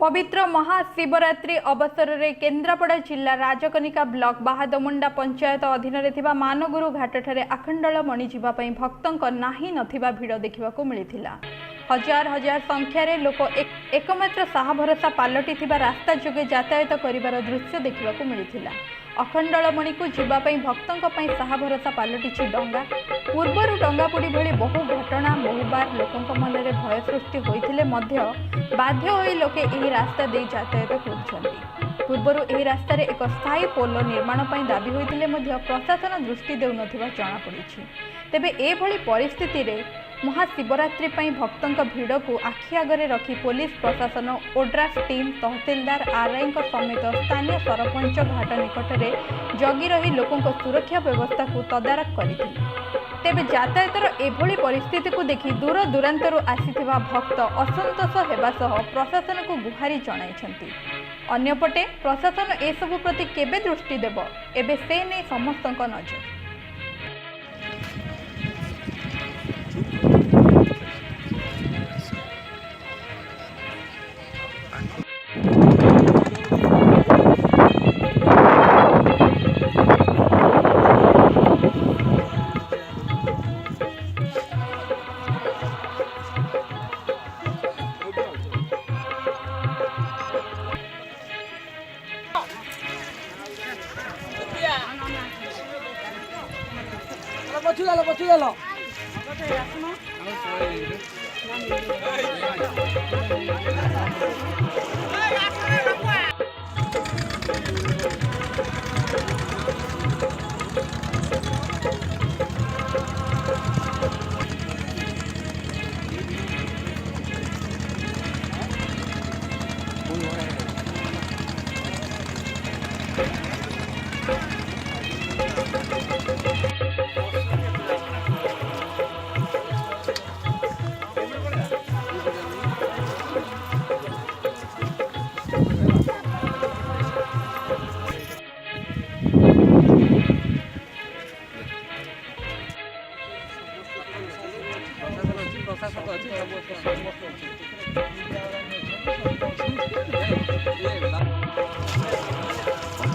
पवित्र महाशिवरात्रि अवसर में केन्द्रापड़ा जिला राजकनिका ब्लॉक बाहादमुंडा पंचायत अधीन में मानगुरु घाट ठारे आखंडलमणि जावाई भक्तों नाही नथिबा भिड़ देखा मिलता। हजार हजार संख्यार लोक एकमात्र साहा भरोसा पलटि रास्ता जोगे यातायात कर दृश्य देखा मिलता। अखंडलमणि को जीवाई भक्तों साहा भरोसा पलटि डंगा। पूर्वर डंगापुड़ी भली बहु घटना बहु बार लोकों मन में भय सृष्टि होते बाध्य होई लोके एही रास्ता दे यातायात करुछन्ति। पूर्वर एही रास्तार एक स्थायी पोल निर्माण पर दाबी होइतिले मध्य प्रशासन दृष्टि देउ नथिबा जणा पड़िछि। तेबे एभली परिस्थिति रे महाशिवरात्रि पई भक्तों भिड़ को आखि आगरे रखी पुलिस प्रशासन ओड्राफ टीम तहसीलदार आरआई समेत स्थानीय सरपंच घाट निकट में जगी रही लोकों सुरक्षा व्यवस्था को तदारख करथिले। तेबे यातायातर एभली परिस्थिति को देखि दूर दूरांतरु आसीथिबा भक्त असंतोष हेबा सह प्रशासन को गुहारी जणाइछन्ति। अन्यपटे प्रशासन एसबु प्रति केबे दृष्टि देब एबे से नै समस्तक नजर। पछुगल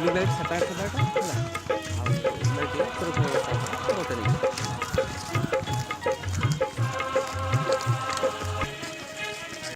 लाइट 7-8 लाइट है।